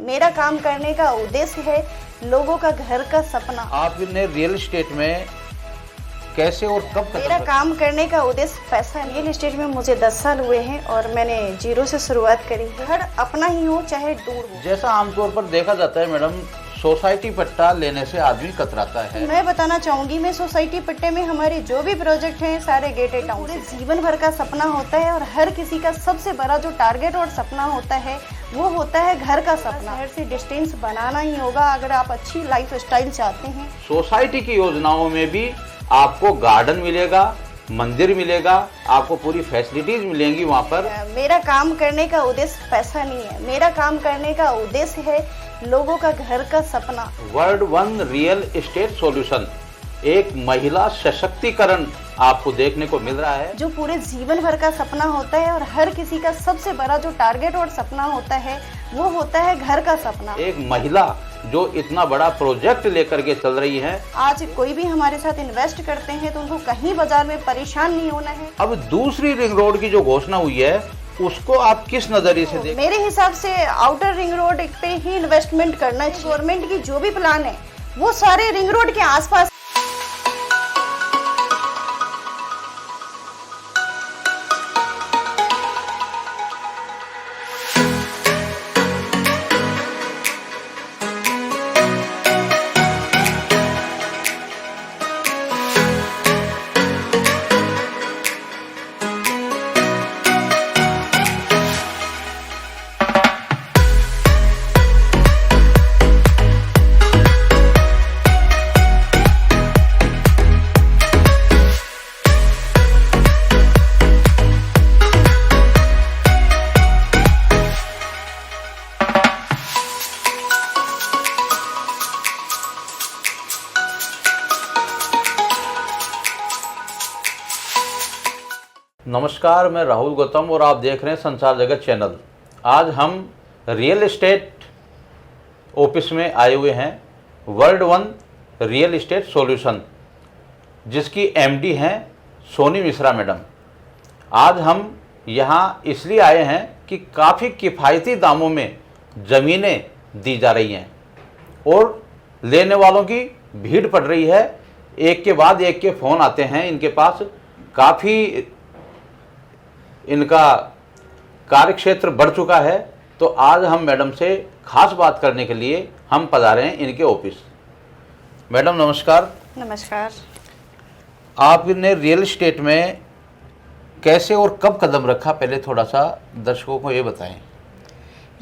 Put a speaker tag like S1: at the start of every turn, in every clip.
S1: मेरा काम करने का उद्देश्य है लोगों का घर का सपना।
S2: आपने रियल एस्टेट में कैसे और कब
S1: मेरा काम करने का उद्देश्य पैसा है। रियल एस्टेट में मुझे 10 साल हुए हैं और मैंने जीरो से शुरुआत करी है। घर अपना ही हो चाहे दूर हो।
S2: जैसा आमतौर पर देखा जाता है मैडम, सोसाइटी पट्टा लेने से आदमी कतराता है।
S1: मैं बताना चाहूंगी, मैं सोसाइटी पट्टे में हमारे जो भी प्रोजेक्ट हैं सारे गेटेड टाउन पूरे जीवन भर का सपना होता है और हर किसी का सबसे बड़ा जो टारगेट और सपना होता है वो होता है घर का सपना। शहर से डिस्टेंस बनाना ही होगा अगर आप अच्छी लाइफ स्टाइल चाहते हैं।
S2: सोसाइटी की योजनाओं में भी आपको गार्डन मिलेगा, मंदिर मिलेगा, आपको पूरी फैसिलिटीज मिलेंगी वहाँ पर।
S1: मेरा काम करने का उद्देश्य पैसा नहीं है, मेरा काम करने का उद्देश्य है लोगों का घर का सपना।
S2: World one real estate solution एक महिला सशक्तिकरण आपको देखने को मिल रहा है।
S1: जो पूरे जीवन भर का सपना होता है और हर किसी का सबसे बड़ा जो टारगेट और सपना होता है वो होता है घर का सपना।
S2: एक महिला जो इतना बड़ा प्रोजेक्ट लेकर के चल रही है।
S1: आज कोई भी हमारे साथ इन्वेस्ट करते हैं तो उनको कहीं बाजार में परेशान नहीं होना है।
S2: अब दूसरी रिंग रोड की जो घोषणा हुई है उसको आप किस नजरिए से देखते?
S1: मेरे हिसाब से आउटर रिंग रोड पे ही इन्वेस्टमेंट करना चाहिए। गवर्नमेंट की जो भी प्लान है वो सारे रिंग रोड के आसपास।
S2: नमस्कार, मैं राहुल गौतम और आप देख रहे हैं संसार जगत चैनल। आज हम रियल एस्टेट ऑफिस में आए हुए हैं, world one real estate solution, जिसकी एमडी हैं सोनी मिश्रा मैडम। आज हम यहाँ इसलिए आए हैं कि काफ़ी किफ़ायती दामों में ज़मीनें दी जा रही हैं और लेने वालों की भीड़ पड़ रही है। एक के बाद एक के फ़ोन आते हैं इनके पास। काफ़ी इनका कार्यक्षेत्र बढ़ चुका है। तो आज हम मैडम से खास बात करने के लिए हम पधारे हैं इनके ऑफिस। मैडम नमस्कार।
S1: नमस्कार।
S2: आपने रियल एस्टेट में कैसे और कब कदम रखा, पहले थोड़ा सा दर्शकों को ये बताएं।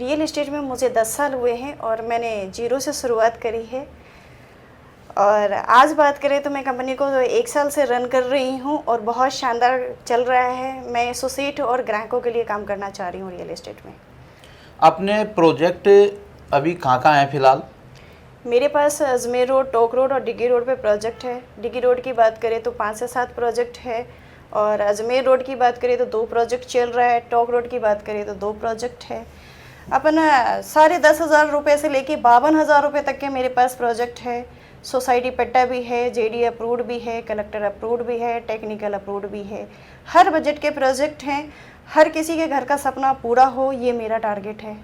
S1: रियल एस्टेट में मुझे 10 साल हुए हैं और मैंने जीरो से शुरुआत करी है। और आज बात करें तो मैं कंपनी को 1 साल से रन कर रही हूं और बहुत शानदार चल रहा है। मैं एसोसिएट और ग्राहकों के लिए काम करना चाह रही हूं रियल एस्टेट में।
S2: अपने प्रोजेक्ट अभी कहाँ हैं फिलहाल?
S1: मेरे पास अजमेर रोड, टोक रोड और डिग्गी रोड पे प्रोजेक्ट है। डिग्गी रोड की बात करें तो 5 से 7 प्रोजेक्ट है और अजमेर रोड की बात करें तो 2 प्रोजेक्ट चल रहा है। टोक रोड की बात करें तो 2 प्रोजेक्ट है। अपना 10,500 रुपये से लेके 52,000 रुपये तक के मेरे पास प्रोजेक्ट है। सोसाइटी पट्टा भी है, जेडी अप्रूव्ड भी है, कलेक्टर अप्रूव्ड भी है, टेक्निकल अप्रूव्ड भी है। हर बजट के प्रोजेक्ट हैं। हर किसी के घर का सपना पूरा हो, ये मेरा टारगेट है।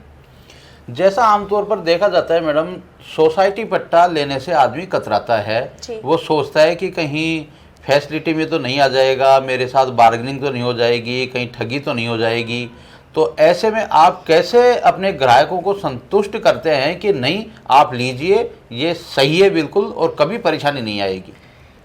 S2: जैसा आमतौर पर देखा जाता है मैडम, सोसाइटी पट्टा लेने से आदमी कतराता है। वो सोचता है कि कहीं फैसिलिटी में तो नहीं आ जाएगा, मेरे साथ बार्गेनिंग तो नहीं हो जाएगी, कहीं ठगी तो नहीं हो जाएगी। तो ऐसे में आप कैसे अपने ग्राहकों को संतुष्ट करते हैं कि नहीं आप लीजिए, ये सही है बिल्कुल और कभी परेशानी नहीं आएगी?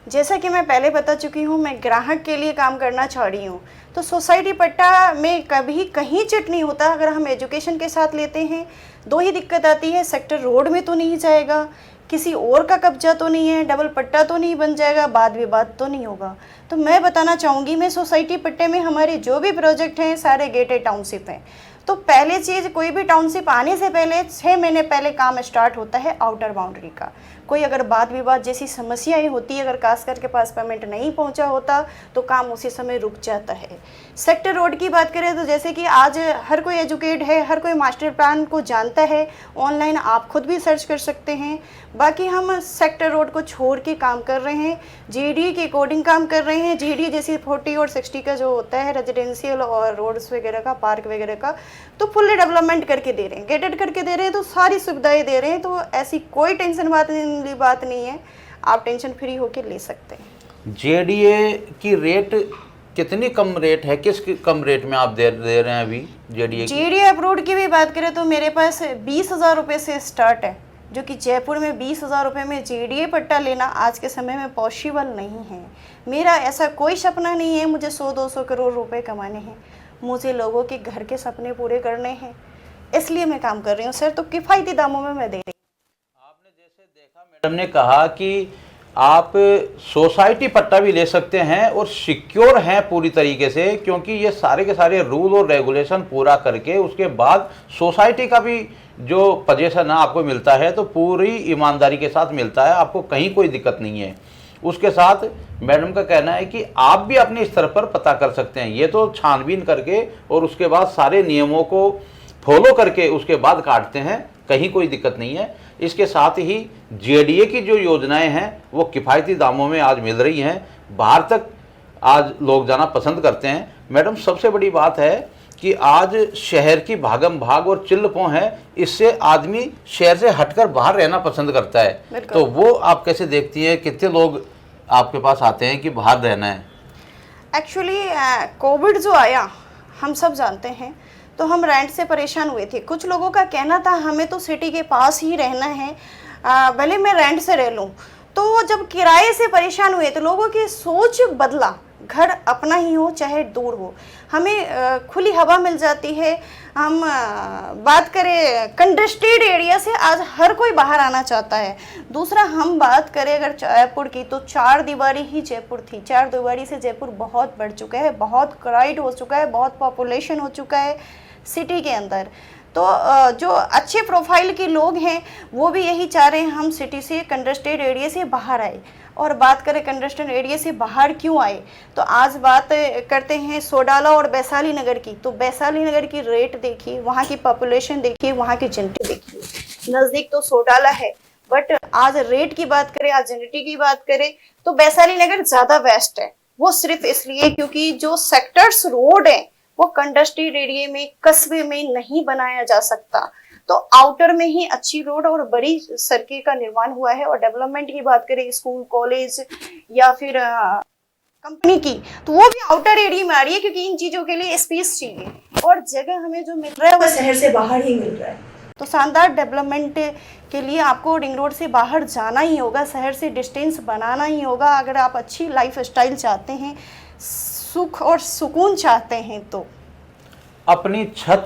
S1: जैसा कि मैं पहले बता चुकी हूँ, मैं ग्राहक के लिए काम करना चाह रही हूँ। तो सोसाइटी पट्टा में कभी कहीं चिट नहीं होता। अगर हम एजुकेशन के साथ लेते हैं 2 ही दिक्कत आती है, सेक्टर रोड में तो नहीं जाएगा, किसी और का कब्जा तो नहीं है, डबल पट्टा तो नहीं बन जाएगा, वाद विवाद तो नहीं होगा। तो मैं बताना चाहूँगी, मैं सोसाइटी पट्टे में हमारे जो भी प्रोजेक्ट हैं सारे गेटेड टाउनशिप हैं। तो पहले चीज़, कोई भी टाउनशिप आने से पहले 6 महीने पहले काम स्टार्ट होता है आउटर बाउंड्री का। कोई अगर वाद विवाद जैसी समस्याएं होती है, अगर कास्कर के पास पेमेंट नहीं पहुंचा होता तो काम उसी समय रुक जाता है। सेक्टर रोड की बात करें तो जैसे कि आज हर कोई एजुकेट है, हर कोई मास्टर प्लान को जानता है, ऑनलाइन आप खुद भी सर्च कर सकते हैं। बाकी हम सेक्टर रोड को छोड़ के काम कर रहे हैं, जीडी के अकॉर्डिंग काम कर रहे हैं। जीडी जैसे 40 और 60 का जो होता है रेजिडेंशियल और रोड्स वगैरह का, पार्क वगैरह का, तो फुल्ली डेवलपमेंट करके दे रहे हैं, गेटेड करके दे रहे हैं, तो सारी सुविधाएँ दे रहे हैं। तो ऐसी कोई टेंशन बात नहीं है, आप टेंशन फ्री होकर ले सकते हैं।
S2: जेडीए की रेट कितनी कम रेट है, किस कम रेट में आप दे रहे हैं अभी जेडीए?
S1: जेडीए अप्रूव्ड की भी बात करें तो मेरे पास 20,000 रुपये से स्टार्ट है, जो कि जयपुर में 20,000 रुपये में जेडीए पट्टा लेना आज के समय में पॉसिबल नहीं है। मेरा ऐसा कोई सपना नहीं है मुझे 100-200 करोड़ रुपए कमाने हैं, मुझे लोगों के घर के सपने पूरे करने हैं, इसलिए मैं काम कर रही हूँ सर। तो किफ़ायती दामों में मैं दे रही हूँ।
S2: आपने जैसे देखा, मैडम ने कहा कि आप सोसाइटी पट्टा भी ले सकते हैं और सिक्योर हैं पूरी तरीके से, क्योंकि ये सारे के सारे रूल और रेगुलेशन पूरा करके उसके बाद सोसाइटी का भी जो पोजीशन है आपको मिलता है, तो पूरी ईमानदारी के साथ मिलता है, आपको कहीं कोई दिक्कत नहीं है। उसके साथ मैडम का कहना है कि आप भी अपने स्तर पर पता कर सकते हैं, ये तो छानबीन करके और उसके बाद सारे नियमों को फॉलो करके उसके बाद काटते हैं, कहीं कोई दिक्कत नहीं है। इसके साथ ही जेडीए की जो योजनाएं हैं वो किफ़ायती दामों में आज मिल रही हैं, बाहर तक आज लोग जाना पसंद करते हैं। मैडम, सबसे बड़ी बात है कि आज शहर की भागम भाग और चिल्लपों है, इससे आदमी शहर से हटकर बाहर रहना पसंद करता है, तो वो आप कैसे देखती हैं? कितने लोग आपके पास आते हैं कि बाहर रहना है? एक्चुअली
S1: कोविड जो आया हम सब जानते हैं, तो हम रेंट से परेशान हुए थे। कुछ लोगों का कहना था हमें तो सिटी के पास ही रहना है, भले मैं रेंट से रह लूँ। तो जब किराए से परेशान हुए तो लोगों की सोच बदला, घर अपना ही हो चाहे दूर हो, हमें खुली हवा मिल जाती है। हम बात करें कंजस्टेड एरिया से, आज हर कोई बाहर आना चाहता है। दूसरा हम बात करें अगर जयपुर की, तो 4 दीवारी ही जयपुर थी, 4 दीवारी से जयपुर बहुत बढ़ चुका है, बहुत क्राउड हो चुका है, बहुत पॉपुलेशन हो चुका है सिटी के अंदर। तो जो अच्छे प्रोफाइल के लोग हैं वो भी यही चाह रहे हैं हम सिटी से, कंजस्टेड एरिया से बाहर आए। और बात करें कंजस्टेड एरिया से बाहर क्यों आए, तो आज बात करते हैं सोडाला और वैशाली नगर की। तो वैशाली नगर की रेट देखिए, वहाँ की पॉपुलेशन देखिए, वहाँ की जनता देखिए। नज़दीक तो सोडाला है, बट आज रेट की बात करें, आज जनता की बात करें, तो वैशाली नगर ज़्यादा बेस्ट है। वो सिर्फ इसलिए क्योंकि जो सेक्टर्स रोड है वो कंजस्टेड एरिया में, कस्बे में नहीं बनाया जा सकता, तो आउटर में ही अच्छी रोड और बड़ी सड़कें का निर्माण हुआ है। और डेवलपमेंट की बात करें, स्कूल, कॉलेज या फिर कंपनी की, तो वो भी आउटर एरिया में आ रही है, क्योंकि इन चीज़ों के लिए स्पेस चाहिए और जगह हमें जो मिल रहा है वो शहर से बाहर ही मिल रहा है। तो शानदार डेवलपमेंट के लिए आपको रिंग रोड से बाहर जाना ही होगा, शहर से डिस्टेंस बनाना ही होगा। अगर आप अच्छी लाइफ स्टाइल चाहते हैं, सुख और सुकून चाहते हैं, तो
S2: अपनी छत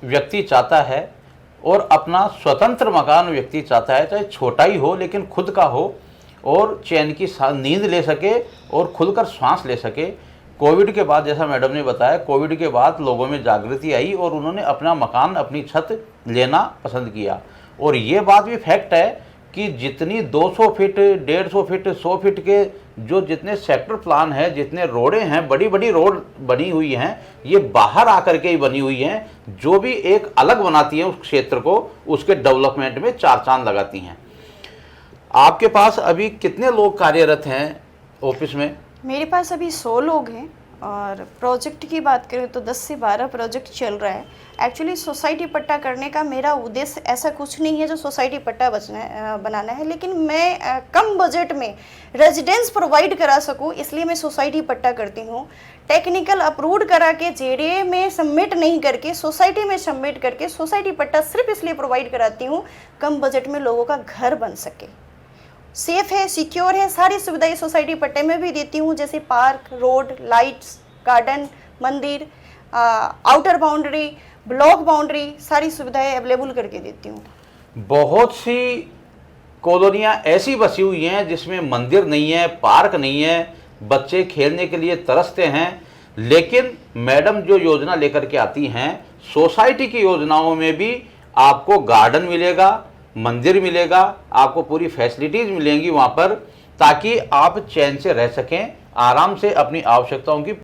S2: व्यक्ति चाहता है और अपना स्वतंत्र मकान व्यक्ति चाहता है, चाहे छोटा ही हो लेकिन खुद का हो, और चैन की नींद ले सके और खुलकर सांस ले सके। कोविड के बाद, जैसा मैडम ने बताया, कोविड के बाद लोगों में जागृति आई और उन्होंने अपना मकान, अपनी छत लेना पसंद किया। और ये बात भी फैक्ट है कि जितनी 200 फीट, 150 फीट, 100 फीट के जो जितने सेक्टर प्लान है, जितने रोडें हैं, बड़ी बड़ी रोड बनी हुई हैं, ये बाहर आकर के ही बनी हुई हैं, जो भी एक अलग बनाती हैं उस क्षेत्र को, उसके डेवलपमेंट में 4 चांद लगाती हैं। आपके पास अभी कितने लोग कार्यरत हैं ऑफिस में?
S1: मेरे पास अभी 100 लोग हैं, और प्रोजेक्ट की बात करें तो 10 से 12 प्रोजेक्ट चल रहा है। एक्चुअली सोसाइटी पट्टा करने का मेरा उद्देश्य ऐसा कुछ नहीं है जो सोसाइटी पट्टा बनाना है, लेकिन मैं कम बजट में रेजिडेंस प्रोवाइड करा सकूं, इसलिए मैं सोसाइटी पट्टा करती हूं। टेक्निकल अप्रूव्ड करा के जेडीए में सबमिट नहीं करके सोसाइटी में सबमिट करके सोसाइटी पट्टा सिर्फ इसलिए प्रोवाइड कराती हूँ कम बजट में लोगों का घर बन सके। सेफ है, सिक्योर है, सारी सुविधाएं सोसाइटी पट्टे में भी देती हूँ, जैसे पार्क, रोड, लाइट्स, गार्डन, मंदिर, आउटर बाउंड्री, ब्लॉक बाउंड्री, सारी सुविधाएं अवेलेबल करके देती हूँ।
S2: बहुत सी कॉलोनियाँ ऐसी बसी हुई हैं जिसमें मंदिर नहीं है, पार्क नहीं है, बच्चे खेलने के लिए तरसते हैं, लेकिन मैडम जो योजना लेकर के आती हैं, सोसाइटी की योजनाओं में भी आपको गार्डन मिलेगा, मंदिर मिलेगा, आपको पूरी फैसिलिटीज़ मिलेंगी वहाँ पर, ताकि आप चैन से रह सकें, आराम से अपनी आवश्यकताओं की